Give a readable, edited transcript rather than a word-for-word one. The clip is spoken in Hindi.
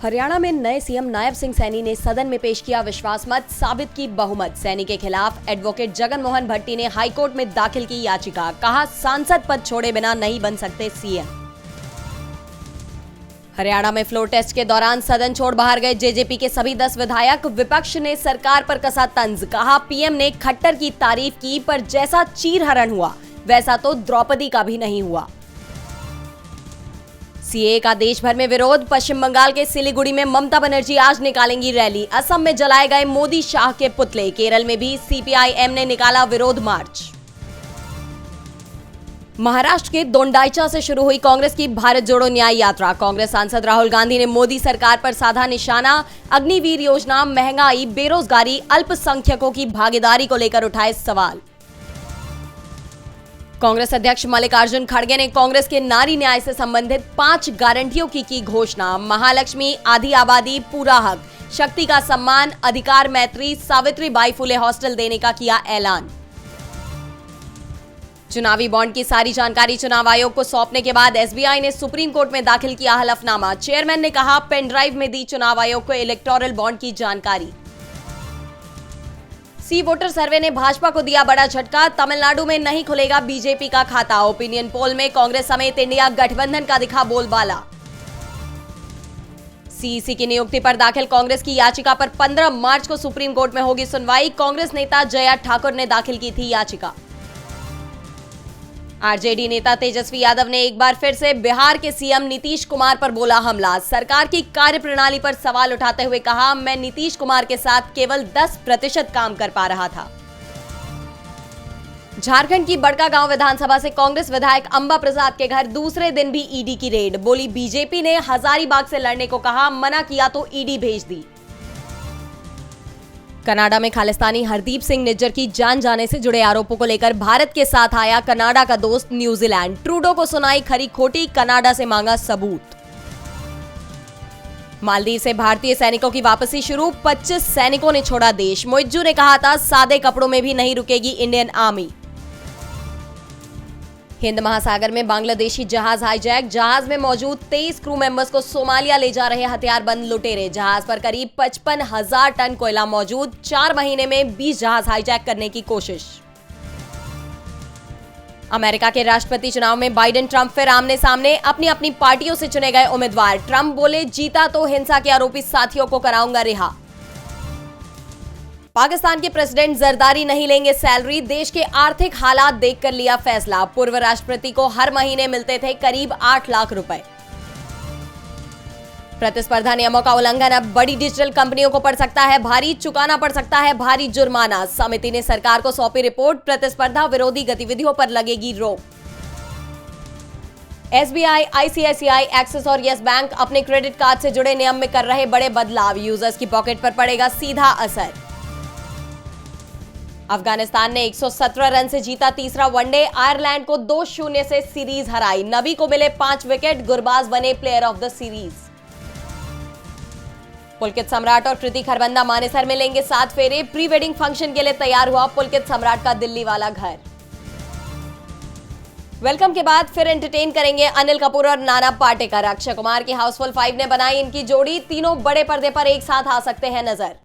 हरियाणा में नए सीएम नायब सिंह सैनी ने सदन में पेश किया विश्वास मत, साबित की बहुमत। सैनी के खिलाफ एडवोकेट जगन मोहन भट्टी ने हाईकोर्ट में दाखिल की याचिका, कहा सांसद पद छोड़े बिना नहीं बन सकते सीएम। हरियाणा में फ्लोर टेस्ट के दौरान सदन छोड़ बाहर गए जेजेपी के सभी 10 विधायक। विपक्ष ने सरकार पर कसा तंज, कहा पीएम ने खट्टर की तारीफ की, पर जैसा चीरहरण हुआ वैसा तो द्रौपदी का भी नहीं हुआ। सीए का देश भर में विरोध। पश्चिम बंगाल के सिलीगुड़ी में ममता बनर्जी आज निकालेंगी रैली। असम में जलाए गए मोदी शाह के पुतले। केरल में भी सीपीआईएम ने निकाला विरोध मार्च। महाराष्ट्र के दोंडाईचा से शुरू हुई कांग्रेस की भारत जोड़ो न्याय यात्रा। कांग्रेस सांसद राहुल गांधी ने मोदी सरकार पर साधा निशाना। अग्निवीर योजना, महंगाई, बेरोजगारी, अल्पसंख्यकों की भागीदारी को लेकर उठाए सवाल। कांग्रेस अध्यक्ष मल्लिकार्जुन खड़गे ने कांग्रेस के नारी न्याय से संबंधित 5 गारंटियों की घोषणा। महालक्ष्मी, आधी आबादी, पूरा हक, शक्ति का सम्मान, अधिकार मैत्री, सावित्री बाई फुले हॉस्टल देने का किया ऐलान। चुनावी बॉन्ड की सारी जानकारी चुनाव आयोग को सौंपने के बाद एसबीआई ने सुप्रीम कोर्ट में दाखिल किया हलफनामा। चेयरमैन ने कहा पेन ड्राइव में दी चुनाव आयोग को इलेक्टोरल बॉन्ड की जानकारी। सी वोटर सर्वे ने भाजपा को दिया बड़ा झटका। तमिलनाडु में नहीं खुलेगा बीजेपी का खाता। ओपिनियन पोल में कांग्रेस समेत इंडिया गठबंधन का दिखा बोलबाला। सीईसी की नियुक्ति पर दाखिल कांग्रेस की याचिका पर 15 मार्च को सुप्रीम कोर्ट में होगी सुनवाई। कांग्रेस नेता जया ठाकुर ने दाखिल की थी याचिका। आरजेडी नेता तेजस्वी यादव ने एक बार फिर से बिहार के सीएम नीतीश कुमार पर बोला हमला। सरकार की कार्यप्रणाली पर सवाल उठाते हुए कहा, मैं नीतीश कुमार के साथ केवल 10% काम कर पा रहा था। झारखंड की बड़कागांव विधानसभा से कांग्रेस विधायक अंबा प्रसाद के घर दूसरे दिन भी ईडी की रेड। बोली बीजेपी ने हजारीबाग से लड़ने को कहा, मना किया तो ईडी भेज दी। कनाडा में खालिस्तानी हरदीप सिंह निज्जर की जान जाने से जुड़े आरोपों को लेकर भारत के साथ आया कनाडा का दोस्त न्यूजीलैंड। ट्रूडो को सुनाई खरी खोटी, कनाडा से मांगा सबूत। मालदीव से भारतीय सैनिकों की वापसी शुरू। 25 सैनिकों ने छोड़ा देश। मोइज्जू ने कहा था सादे कपड़ों में भी नहीं रुकेगी इंडियन आर्मी। हिंद महासागर में बांग्लादेशी जहाज हाईजैक। जहाज में मौजूद 23 क्रू मेंबर्स को सोमालिया ले जा रहे हथियारबंद लुटेरे। जहाज पर करीब 55,000 टन कोयला मौजूद। 4 महीने में 20 जहाज हाईजैक करने की कोशिश। अमेरिका के राष्ट्रपति चुनाव में बाइडेन ट्रंप फिर आमने सामने। अपनी अपनी पार्टियों से चुने गए उम्मीदवार। ट्रंप बोले जीता तो हिंसा के आरोपी साथियों को कराऊंगा रिहा। पाकिस्तान के प्रेसिडेंट जरदारी नहीं लेंगे सैलरी। देश के आर्थिक हालात देखकर लिया फैसला। पूर्व राष्ट्रपति को हर महीने मिलते थे करीब 8 लाख रुपए। प्रतिस्पर्धा नियमों का उल्लंघन अब बड़ी डिजिटल कंपनियों को पड़ सकता है भारी। चुकाना पड़ सकता है भारी जुर्माना। समिति ने सरकार को सौंपी रिपोर्ट। प्रतिस्पर्धा विरोधी गतिविधियों पर लगेगी रोक। एसबीआई, आईसीआईसीआई, एक्सिस और यस बैंक अपने क्रेडिट कार्ड से जुड़े नियम में कर रहे बड़े बदलाव। यूजर्स की पॉकेट पर पड़ेगा सीधा असर। अफगानिस्तान ने 117 रन से जीता तीसरा वनडे। आयरलैंड को 2-0 से सीरीज हराई। नबी को मिले 5 विकेट। गुरबाज बने player of the series. Pulkit Samrat और कृति खरबंदा मानेसर में लेंगे 7 फेरे। प्री वेडिंग फंक्शन के लिए तैयार हुआ पुलकित सम्राट का दिल्ली वाला घर। वेलकम के बाद फिर एंटरटेन करेंगे अनिल कपूर और नाना पाटेकर। अक्षय कुमार की हाउसफुल 5 ने बनाई इनकी जोड़ी। तीनों बड़े पर्दे पर एक साथ आ सकते हैं नजर।